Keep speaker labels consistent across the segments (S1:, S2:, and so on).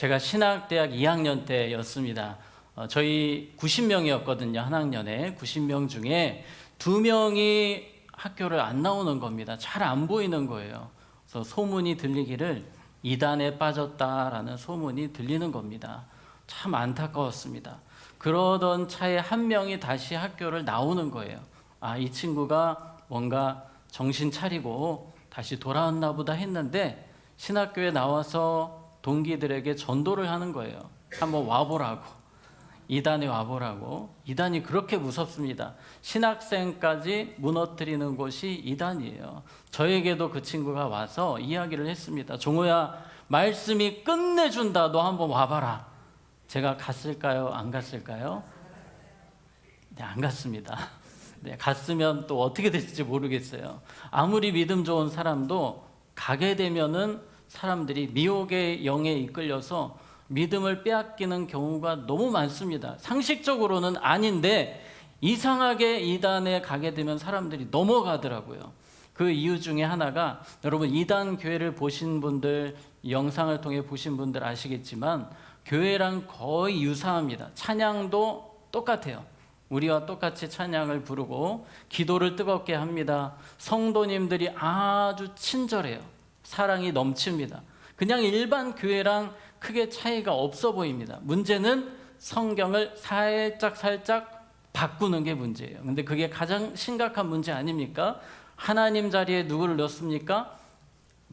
S1: 제가 신학대학 2학년 때였습니다. 저희 90명이었거든요. 한 학년에 90명 중에 2명이 학교를 안 나오는 겁니다. 잘 안 보이는 거예요. 그래서 소문이 들리기를 이단에 빠졌다라는 소문이 들리는 겁니다. 참 안타까웠습니다. 그러던 차에 한 명이 다시 학교를 나오는 거예요. 이 친구가 뭔가 정신 차리고 다시 돌아왔나 보다 했는데 신학교에 나와서 동기들에게 전도를 하는 거예요. 한번 와보라고, 이단에 와보라고. 이단이 그렇게 무섭습니다. 신학생까지 무너뜨리는 곳이 이단이에요. 저에게도 그 친구가 와서 이야기를 했습니다. 종호야, 말씀이 끝내준다. 너 한번 와봐라. 제가 갔을까요? 안 갔을까요? 네, 안 갔습니다. 네, 갔으면 또 어떻게 됐을지 모르겠어요. 아무리 믿음 좋은 사람도 가게 되면은 사람들이 미혹의 영에 이끌려서 믿음을 빼앗기는 경우가 너무 많습니다. 상식적으로는 아닌데 이상하게 이단에 가게 되면 사람들이 넘어가더라고요. 그 이유 중에 하나가, 여러분 이단 교회를 보신 분들, 영상을 통해 보신 분들 아시겠지만 교회랑 거의 유사합니다. 찬양도 똑같아요. 우리와 똑같이 찬양을 부르고 기도를 뜨겁게 합니다. 성도님들이 아주 친절해요. 사랑이 넘칩니다. 그냥 일반 교회랑 크게 차이가 없어 보입니다. 문제는 성경을 살짝 바꾸는 게 문제예요. 근데 그게 가장 심각한 문제 아닙니까? 하나님 자리에 누구를 넣습니까?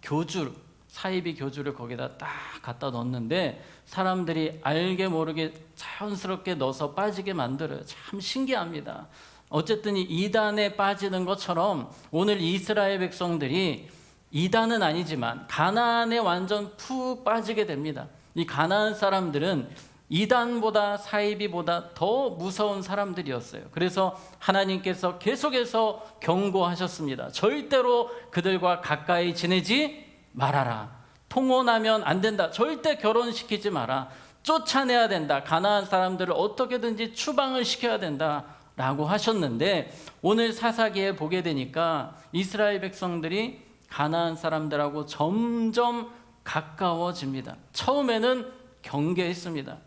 S1: 교주, 사이비 교주를 거기다 딱 갖다 넣는데 사람들이 알게 모르게 자연스럽게 넣어서 빠지게 만들어요. 참 신기합니다. 어쨌든 이 이단에 빠지는 것처럼 오늘 이스라엘 백성들이 이단은 아니지만 가나안에 완전 푹 빠지게 됩니다. 이 가나안 사람들은 이단보다 사이비보다 더 무서운 사람들이었어요. 그래서 하나님께서 계속해서 경고하셨습니다. 절대로 그들과 가까이 지내지 말아라. 통혼하면 안 된다. 절대 결혼시키지 마라. 쫓아내야 된다. 가나안 사람들을 어떻게든지 추방을 시켜야 된다 라고 하셨는데, 오늘 사사기에 보게 되니까 이스라엘 백성들이 가나안 사람들하고 점점 가까워집니다. 처음에는 경계했습니다.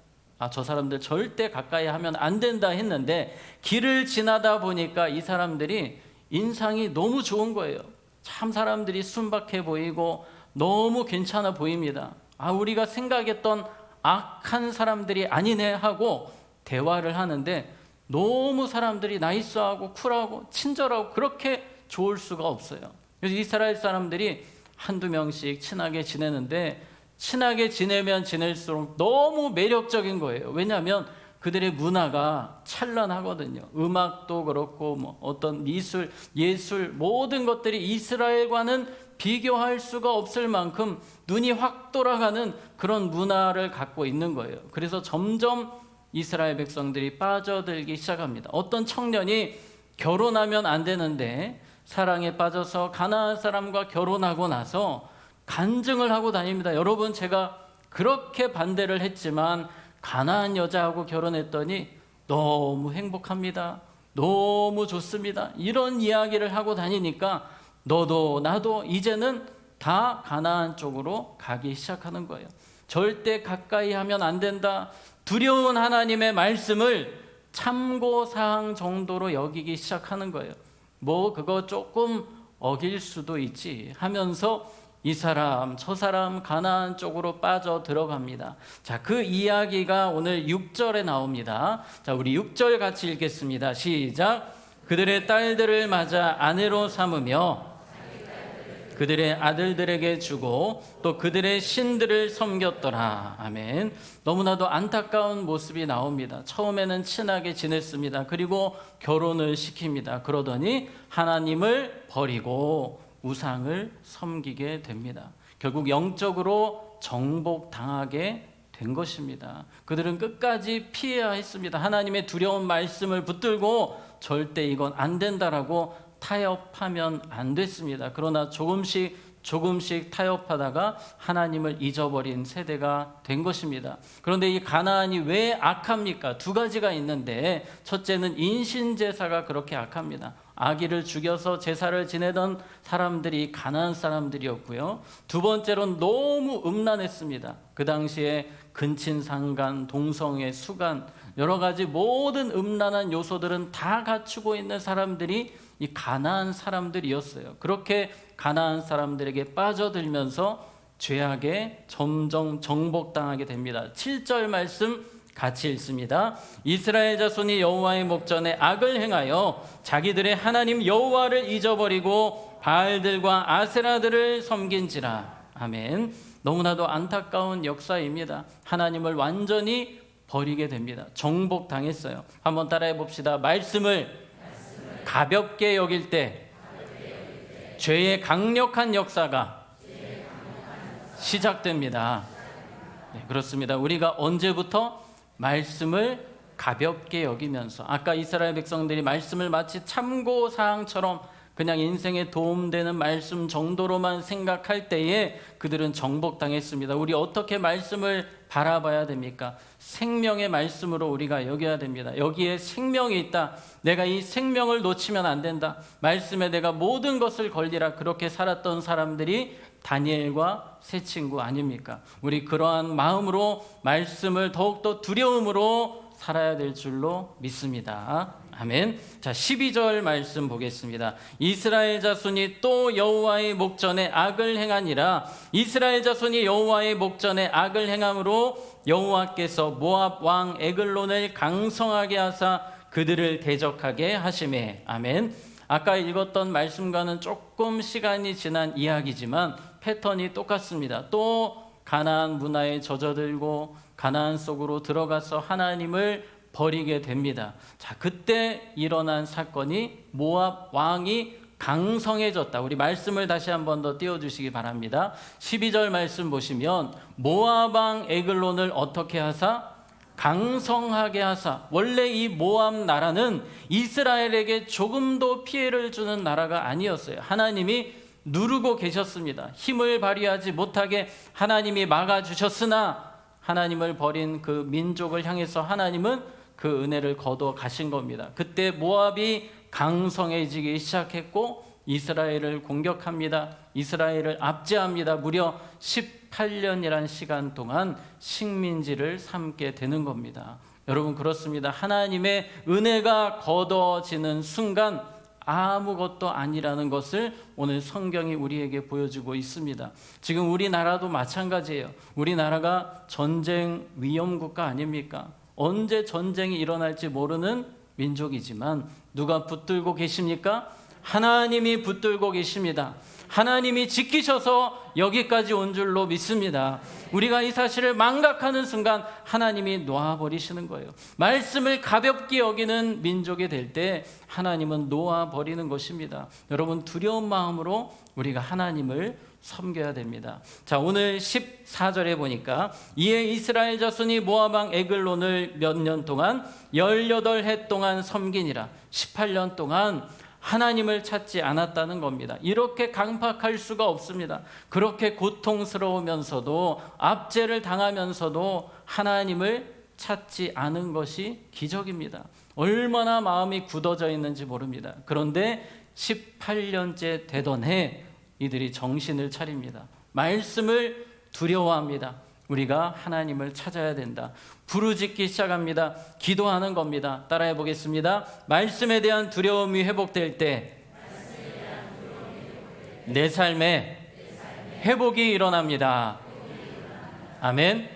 S1: 저 사람들 절대 가까이 하면 안 된다 했는데 길을 지나다 보니까 이 사람들이 인상이 너무 좋은 거예요. 참 사람들이 순박해 보이고 너무 괜찮아 보입니다. 우리가 생각했던 악한 사람들이 아니네 하고 대화를 하는데 너무 사람들이 나이스하고 쿨하고 친절하고 그렇게 좋을 수가 없어요. 그래서 이스라엘 사람들이 한두 명씩 친하게 지내는데 친하게 지내면 지낼수록 너무 매력적인 거예요. 왜냐하면 그들의 문화가 찬란하거든요. 음악도 그렇고 어떤 미술, 예술 모든 것들이 이스라엘과는 비교할 수가 없을 만큼 눈이 확 돌아가는 그런 문화를 갖고 있는 거예요. 그래서 점점 이스라엘 백성들이 빠져들기 시작합니다. 어떤 청년이 결혼하면 안 되는데 사랑에 빠져서 가나안 사람과 결혼하고 나서 간증을 하고 다닙니다. 여러분, 제가 그렇게 반대를 했지만 가나안 여자하고 결혼했더니 너무 행복합니다. 너무 좋습니다. 이런 이야기를 하고 다니니까 너도 나도 이제는 다 가나안 쪽으로 가기 시작하는 거예요. 절대 가까이 하면 안 된다. 두려운 하나님의 말씀을 참고사항 정도로 여기기 시작하는 거예요. 그거 조금 어길 수도 있지 하면서 이 사람 저 사람 가나안 쪽으로 빠져 들어갑니다. 자, 그 이야기가 오늘 6절에 나옵니다. 자, 우리 6절 같이 읽겠습니다. 시작. 그들의 딸들을 맞아 아내로 삼으며 그들의 아들들에게 주고 또 그들의 신들을 섬겼더라. 아멘. 너무나도 안타까운 모습이 나옵니다. 처음에는 친하게 지냈습니다. 그리고 결혼을 시킵니다. 그러더니 하나님을 버리고 우상을 섬기게 됩니다. 결국 영적으로 정복당하게 된 것입니다. 그들은 끝까지 피해야 했습니다. 하나님의 두려운 말씀을 붙들고 절대 이건 안 된다라고 타협하면 안 됐습니다. 그러나 조금씩 타협하다가 하나님을 잊어버린 세대가 된 것입니다. 그런데 이 가나안이 왜 악합니까? 두 가지가 있는데 첫째는 인신제사가 그렇게 악합니다. 아기를 죽여서 제사를 지내던 사람들이 가나안 사람들이었고요. 두 번째로는 너무 음란했습니다. 그 당시에 근친상간, 동성애, 수간, 여러 가지 모든 음란한 요소들은 다 갖추고 있는 사람들이 이 가나안 사람들이었어요. 그렇게 가나안 사람들에게 빠져들면서 죄악에 점점 정복당하게 됩니다. 7절 말씀 같이 읽습니다. 이스라엘 자손이 여호와의 목전에 악을 행하여 자기들의 하나님 여호와를 잊어버리고 바알들과 아세라들을 섬긴지라. 아멘. 너무나도 안타까운 역사입니다. 하나님을 완전히 버리게 됩니다. 정복당했어요. 한번 따라해 봅시다. 말씀을 가볍게 여길 때 죄의 강력한 역사가 시작됩니다. 네, 그렇습니다. 우리가 언제부터 말씀을 가볍게 여기면서, 아까 이스라엘 백성들이 말씀을 마치 참고사항처럼 그냥 인생에 도움되는 말씀 정도로만 생각할 때에 그들은 정복당했습니다. 우리 어떻게 말씀을 바라봐야 됩니까? 생명의 말씀으로 우리가 여겨야 됩니다. 여기에 생명이 있다. 내가 이 생명을 놓치면 안 된다. 말씀에 내가 모든 것을 걸리라. 그렇게 살았던 사람들이 다니엘과 세 친구 아닙니까? 우리 그러한 마음으로 말씀을 더욱더 두려움으로 살아야 될 줄로 믿습니다. 아멘. 자, 12절 말씀 보겠습니다. 이스라엘 자손이 또 여호와의 목전에 악을 행하니라. 이스라엘 자손이 여호와의 목전에 악을 행함으로 여호와께서 모압 왕 에글론을 강성하게 하사 그들을 대적하게 하시매. 아멘. 아까 읽었던 말씀과는 조금 시간이 지난 이야기지만 패턴이 똑같습니다. 또 가나안 문화에 젖어들고 가나안 속으로 들어가서 하나님을 버리게 됩니다. 자, 그때 일어난 사건이 모압 왕이 강성해졌다. 우리 말씀을 다시 한 번 더 띄워주시기 바랍니다. 12절 말씀 보시면 모압 왕 에글론을 어떻게 하사? 강성하게 하사. 원래 이 모압 나라는 이스라엘에게 조금도 피해를 주는 나라가 아니었어요. 하나님이 누르고 계셨습니다. 힘을 발휘하지 못하게 하나님이 막아주셨으나 하나님을 버린 그 민족을 향해서 하나님은 그 은혜를 거둬 가신 겁니다. 그때 모압이 강성해지기 시작했고 이스라엘을 공격합니다. 이스라엘을 압제합니다. 무려 18년이란 시간 동안 식민지를 삼게 되는 겁니다. 여러분, 그렇습니다. 하나님의 은혜가 거둬지는 순간 아무것도 아니라는 것을 오늘 성경이 우리에게 보여주고 있습니다. 지금 우리나라도 마찬가지예요. 우리나라가 전쟁 위험국가 아닙니까? 언제 전쟁이 일어날지 모르는 민족이지만 누가 붙들고 계십니까? 하나님이 붙들고 계십니다. 하나님이 지키셔서 여기까지 온 줄로 믿습니다. 우리가 이 사실을 망각하는 순간 하나님이 놓아버리시는 거예요. 말씀을 가볍게 여기는 민족이 될 때 하나님은 놓아버리는 것입니다. 여러분, 두려운 마음으로 우리가 하나님을 섬겨야 됩니다. 자, 오늘 14절에 보니까 이에 이스라엘 자손이 모압 왕 에글론을 몇 년 동안 18해 동안 섬기니라. 18년 동안 하나님을 찾지 않았다는 겁니다. 이렇게 강팍할 수가 없습니다. 그렇게 고통스러우면서도 압제를 당하면서도 하나님을 찾지 않은 것이 기적입니다. 얼마나 마음이 굳어져 있는지 모릅니다. 그런데 18년째 되던 해 이들이 정신을 차립니다. 말씀을 두려워합니다. 우리가 하나님을 찾아야 된다. 부르짖기 시작합니다. 기도하는 겁니다. 따라해 보겠습니다. 말씀에 대한 두려움이 회복될 때 내 삶에 회복이 일어납니다. 아멘.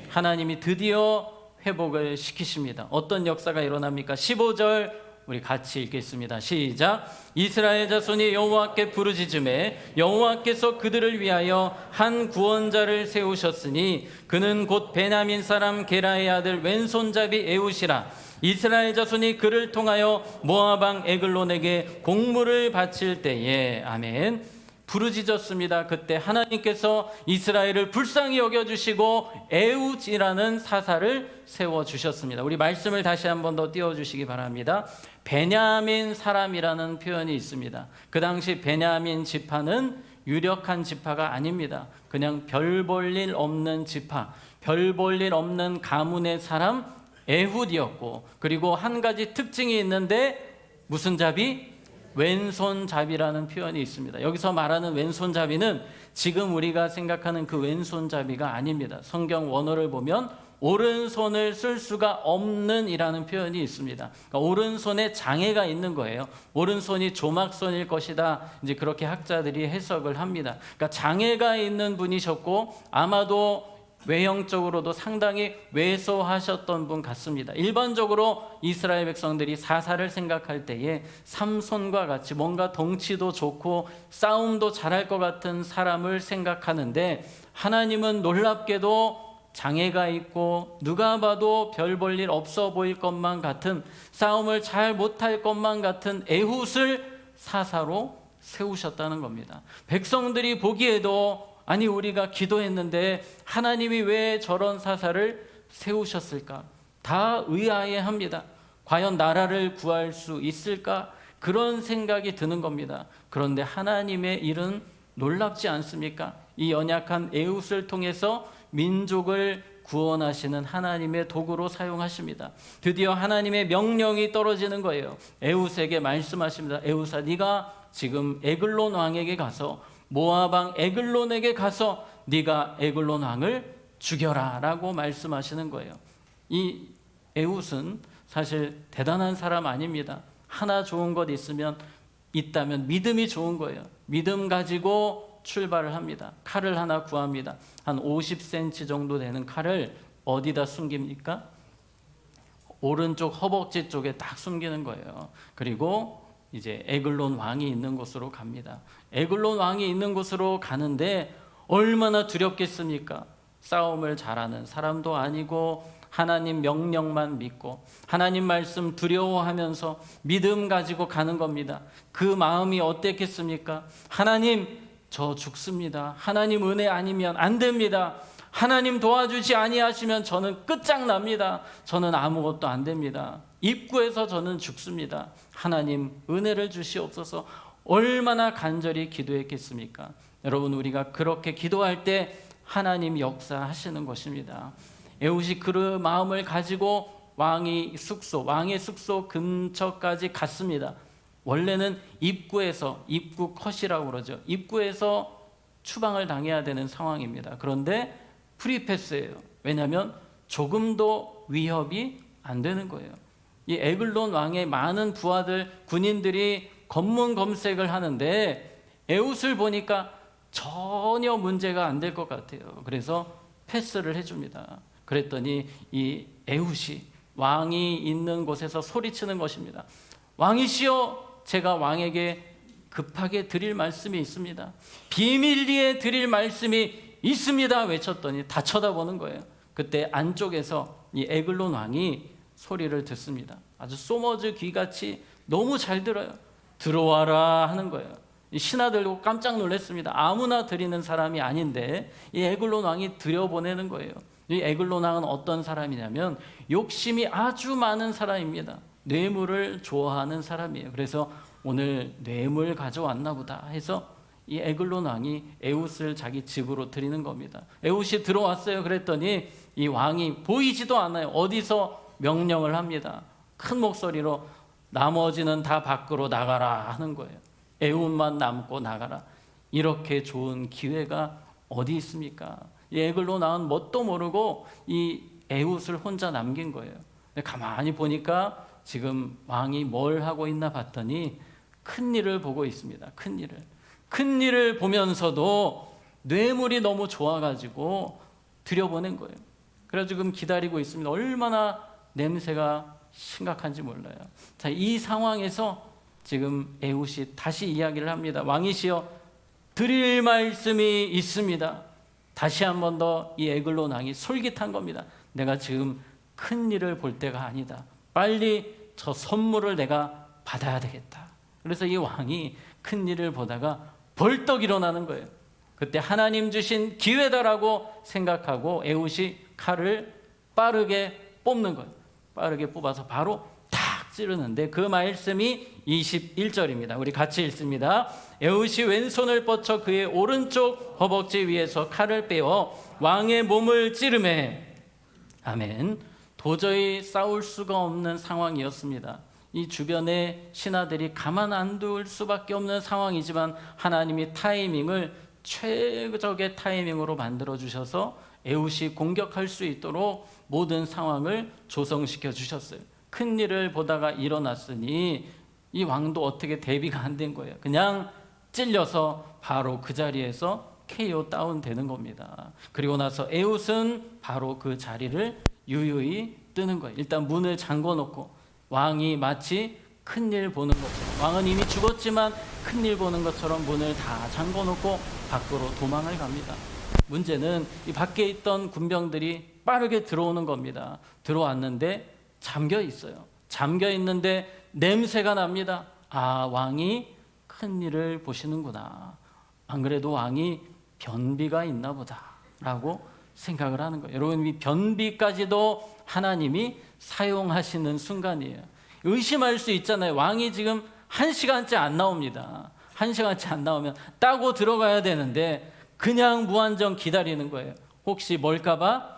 S1: 하나님이 드디어 회복을 시키십니다. 어떤 역사가 일어납니까? 15절 우리 같이 읽겠습니다. 시작. 이스라엘 자손이 여호와께 부르짖음에 여호와께서 그들을 위하여 한 구원자를 세우셨으니 그는 곧 베냐민 사람 게라의 아들 왼손잡이 에웃이라. 이스라엘 자손이 그를 통하여 모압 왕 에글론에게 공물을 바칠 때에. 아멘. 부르짖었습니다. 그때 하나님께서 이스라엘을 불쌍히 여겨주시고 에웃이라는 사사를 세워주셨습니다. 우리 말씀을 다시 한 번 더 띄워주시기 바랍니다. 베냐민 사람이라는 표현이 있습니다. 그 당시 베냐민 지파는 유력한 지파가 아닙니다. 그냥 별 볼 일 없는 지파, 별 볼 일 없는 가문의 사람 에훗이었고, 그리고 한 가지 특징이 있는데 무슨 잡이? 왼손잡이라는 표현이 있습니다. 여기서 말하는 왼손잡이는 지금 우리가 생각하는 그 왼손잡이가 아닙니다. 성경 원어를 보면 오른손을 쓸 수가 없는 이라는 표현이 있습니다. 그러니까 오른손에 장애가 있는 거예요. 오른손이 조막손일 것이다. 이제 그렇게 학자들이 해석을 합니다. 그러니까 장애가 있는 분이셨고 아마도 외형적으로도 상당히 왜소하셨던 분 같습니다. 일반적으로 이스라엘 백성들이 사사를 생각할 때에 삼손과 같이 뭔가 덩치도 좋고 싸움도 잘할 것 같은 사람을 생각하는데, 하나님은 놀랍게도 장애가 있고 누가 봐도 별 볼 일 없어 보일 것만 같은, 싸움을 잘 못할 것만 같은 에훗을 사사로 세우셨다는 겁니다. 백성들이 보기에도 아니 우리가 기도했는데 하나님이 왜 저런 사사를 세우셨을까? 다 의아해합니다. 과연 나라를 구할 수 있을까? 그런 생각이 드는 겁니다. 그런데 하나님의 일은 놀랍지 않습니까? 이 연약한 에훗을 통해서 민족을 구원하시는 하나님의 도구로 사용하십니다. 드디어 하나님의 명령이 떨어지는 거예요. 에훗에게 말씀하십니다. 에훗아, 네가 지금 에글론 왕에게 가서, 모압 왕 에글론에게 가서 네가 에글론 왕을 죽여라 라고 말씀하시는 거예요. 이 에훗은 사실 대단한 사람 아닙니다. 하나 좋은 것 있다면 믿음이 좋은 거예요. 믿음 가지고 출발을 합니다. 칼을 하나 구합니다. 한 50cm 정도 되는 칼을 어디다 숨깁니까? 오른쪽 허벅지 쪽에 딱 숨기는 거예요. 그리고 이제 에글론 왕이 있는 곳으로 갑니다. 에글론 왕이 있는 곳으로 가는데 얼마나 두렵겠습니까? 싸움을 잘하는 사람도 아니고 하나님 명령만 믿고 하나님 말씀 두려워하면서 믿음 가지고 가는 겁니다. 그 마음이 어땠겠습니까? 하나님, 저 죽습니다. 하나님 은혜 아니면 안 됩니다. 하나님 도와주지 아니하시면 저는 끝장납니다. 저는 아무것도 안 됩니다. 입구에서 저는 죽습니다. 하나님 은혜를 주시옵소서. 얼마나 간절히 기도했겠습니까? 여러분, 우리가 그렇게 기도할 때 하나님 역사하시는 것입니다. 에훗이 그 마음을 가지고 왕의 숙소 근처까지 갔습니다. 원래는 입구에서, 입구 컷이라고 그러죠. 입구에서 추방을 당해야 되는 상황입니다. 그런데 프리패스예요. 왜냐하면 조금도 위협이 안 되는 거예요. 이 에글론 왕의 많은 부하들, 군인들이 검문 검색을 하는데 에훗을 보니까 전혀 문제가 안 될 것 같아요. 그래서 패스를 해줍니다. 그랬더니 이 에훗이 왕이 있는 곳에서 소리치는 것입니다. 왕이시여, 제가 왕에게 급하게 드릴 말씀이 있습니다. 비밀리에 드릴 말씀이 있습니다. 외쳤더니 다 쳐다보는 거예요. 그때 안쪽에서 이 에글론 왕이 소리를 듣습니다. 아주 소머즈 귀같이 너무 잘 들어요. 들어와라 하는 거예요. 이 신하들도 깜짝 놀랐습니다. 아무나 드리는 사람이 아닌데 이 에글론 왕이 들여보내는 거예요. 이 에글론 왕은 어떤 사람이냐면 욕심이 아주 많은 사람입니다. 뇌물을 좋아하는 사람이에요. 그래서 오늘 뇌물 가져왔나 보다 해서 이 에글론 왕이 에훗을 자기 집으로 들이는 겁니다. 에훗이 들어왔어요. 그랬더니 이 왕이 보이지도 않아요. 어디서 명령을 합니다. 큰 목소리로 나머지는 다 밖으로 나가라 하는 거예요. 에훗만 남고 나가라. 이렇게 좋은 기회가 어디 있습니까? 이 에글론 왕은 뭣도 모르고 이 에훗을 혼자 남긴 거예요. 근데 가만히 보니까 지금 왕이 뭘 하고 있나 봤더니 큰 일을 보고 있습니다. 큰 일을 보면서도 뇌물이 너무 좋아가지고 들여보낸 거예요. 그래서 지금 기다리고 있습니다. 얼마나 냄새가 심각한지 몰라요. 자, 이 상황에서 지금 에훗이 다시 이야기를 합니다. 왕이시여, 드릴 말씀이 있습니다. 다시 한 번 더 이 에글론 왕이 솔깃한 겁니다. 내가 지금 큰 일을 볼 때가 아니다. 빨리 저 선물을 내가 받아야 되겠다. 그래서 이 왕이 큰 일을 보다가 벌떡 일어나는 거예요. 그때 하나님 주신 기회다라고 생각하고 에훗이 칼을 빠르게 뽑는 거예요. 빠르게 뽑아서 바로 탁 찌르는데 그 말씀이 21절입니다. 우리 같이 읽습니다. 에훗이 왼손을 뻗쳐 그의 오른쪽 허벅지 위에서 칼을 빼어 왕의 몸을 찌르매. 아멘. 도저히 싸울 수가 없는 상황이었습니다. 이 주변의 신하들이 가만 안 둘 수밖에 없는 상황이지만 하나님이 타이밍을 최적의 타이밍으로 만들어 주셔서 에훗이 공격할 수 있도록 모든 상황을 조성시켜 주셨어요. 큰 일을 보다가 일어났으니 이 왕도 어떻게 대비가 안 된 거예요. 그냥 찔려서 바로 그 자리에서 KO 다운되는 겁니다. 그리고 나서 에훗은 바로 그 자리를 유유히 뜨는 거예요. 일단 문을 잠궈 놓고 왕이 마치 큰일 보는 것처럼, 왕은 이미 죽었지만 큰일 보는 것처럼 문을 다 잠궈 놓고 밖으로 도망을 갑니다. 문제는 이 밖에 있던 군병들이 빠르게 들어오는 겁니다. 들어왔는데 잠겨 있어요. 잠겨 있는데 냄새가 납니다. 아, 왕이 큰일을 보시는구나. 안 그래도 왕이 변비가 있나 보다 라고 생각을 하는 거예요. 여러분, 이 변비까지도 하나님이 사용하시는 순간이에요. 의심할 수 있잖아요. 왕이 지금 1시간째 안 나옵니다. 1시간째 안 나오면 따고 들어가야 되는데 그냥 무한정 기다리는 거예요. 혹시 뭘까봐?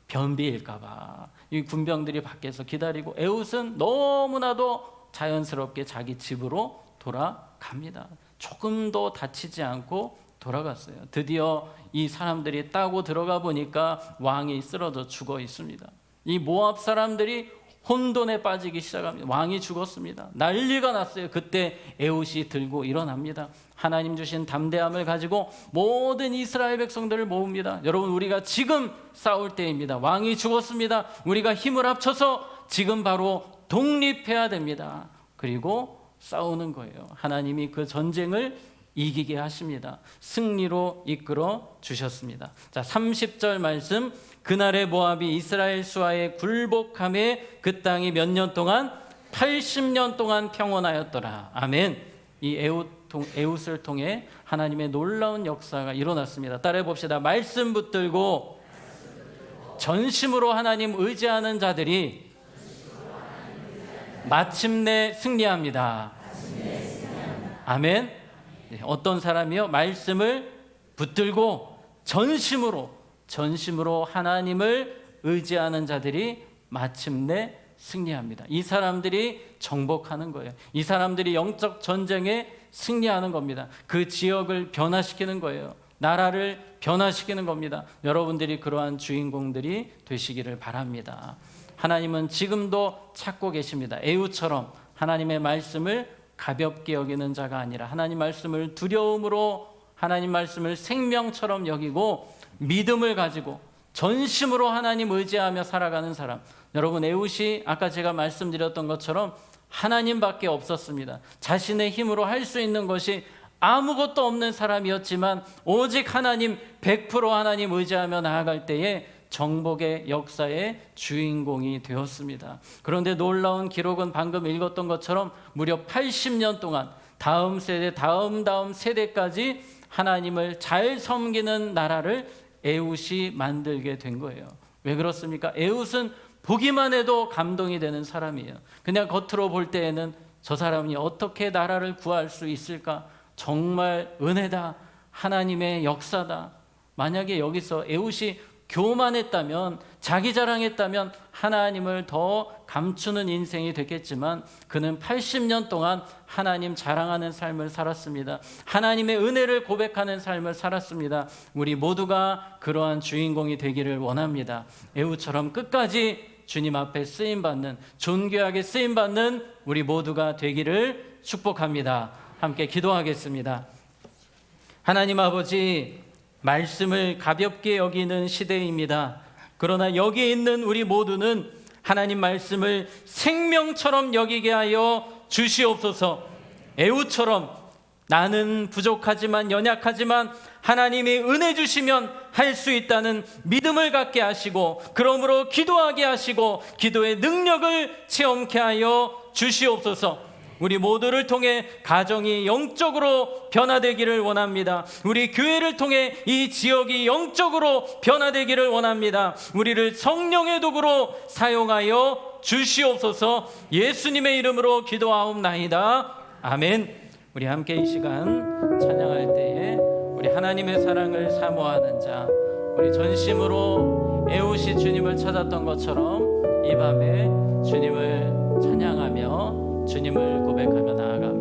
S1: 변비일까봐. 이 군병들이 밖에서 기다리고 에훗은 너무나도 자연스럽게 자기 집으로 돌아갑니다. 조금도 다치지 않고 돌아갔어요. 드디어 이 사람들이 따고 들어가 보니까 왕이 쓰러져 죽어 있습니다. 이 모압 사람들이 혼돈에 빠지기 시작합니다. 왕이 죽었습니다. 난리가 났어요. 그때 에훗이 들고 일어납니다. 하나님 주신 담대함을 가지고 모든 이스라엘 백성들을 모읍니다. 여러분, 우리가 지금 싸울 때입니다. 왕이 죽었습니다. 우리가 힘을 합쳐서 지금 바로 독립해야 됩니다. 그리고 싸우는 거예요. 하나님이 그 전쟁을 이기게 하십니다. 승리로 이끌어 주셨습니다. 자, 30절 말씀. 그날의 모압이 이스라엘 수하에 굴복함에 그 땅이 몇 년 동안? 80년 동안 평온하였더라. 아멘. 이 에훗을 통해 하나님의 놀라운 역사가 일어났습니다. 따라해 봅시다. 말씀 붙들고 전심으로 하나님 의지하는 자들이 마침내 승리합니다. 아멘. 어떤 사람이요? 말씀을 붙들고 전심으로 하나님을 의지하는 자들이 마침내 승리합니다. 이 사람들이 정복하는 거예요. 이 사람들이 영적 전쟁에 승리하는 겁니다. 그 지역을 변화시키는 거예요. 나라를 변화시키는 겁니다. 여러분들이 그러한 주인공들이 되시기를 바랍니다. 하나님은 지금도 찾고 계십니다. 에훗처럼 하나님의 말씀을 가볍게 여기는 자가 아니라 하나님 말씀을 두려움으로, 하나님 말씀을 생명처럼 여기고 믿음을 가지고 전심으로 하나님 의지하며 살아가는 사람. 여러분, 에훗이 아까 제가 말씀드렸던 것처럼 하나님밖에 없었습니다. 자신의 힘으로 할 수 있는 것이 아무것도 없는 사람이었지만 오직 하나님, 100% 하나님 의지하며 나아갈 때에 정복의 역사의 주인공이 되었습니다. 그런데 놀라운 기록은 방금 읽었던 것처럼 무려 80년 동안 다음 세대, 다음 세대까지 하나님을 잘 섬기는 나라를 에훗이 만들게 된 거예요. 왜 그렇습니까? 에훗은 보기만 해도 감동이 되는 사람이에요. 그냥 겉으로 볼 때에는 저 사람이 어떻게 나라를 구할 수 있을까? 정말 은혜다. 하나님의 역사다. 만약에 여기서 에훗이 교만했다면, 자기 자랑했다면 하나님을 더 감추는 인생이 됐겠지만 그는 80년 동안 하나님 자랑하는 삶을 살았습니다. 하나님의 은혜를 고백하는 삶을 살았습니다. 우리 모두가 그러한 주인공이 되기를 원합니다. 에훗처럼 끝까지 주님 앞에 쓰임받는, 존귀하게 쓰임받는 우리 모두가 되기를 축복합니다. 함께 기도하겠습니다. 하나님 아버지, 말씀을 가볍게 여기는 시대입니다. 그러나 여기 있는 우리 모두는 하나님 말씀을 생명처럼 여기게 하여 주시옵소서. 에훗처럼 나는 부족하지만, 연약하지만 하나님이 은혜 주시면 할 수 있다는 믿음을 갖게 하시고, 그러므로 기도하게 하시고 기도의 능력을 체험케 하여 주시옵소서. 우리 모두를 통해 가정이 영적으로 변화되기를 원합니다. 우리 교회를 통해 이 지역이 영적으로 변화되기를 원합니다. 우리를 성령의 도구로 사용하여 주시옵소서. 예수님의 이름으로 기도하옵나이다. 아멘. 우리 함께 이 시간 찬양할 때에 우리 하나님의 사랑을 사모하는 자, 우리 전심으로 에훗이 주님을 찾았던 것처럼 이 밤에 주님을 찬양하며 주님을 고백하며 나아가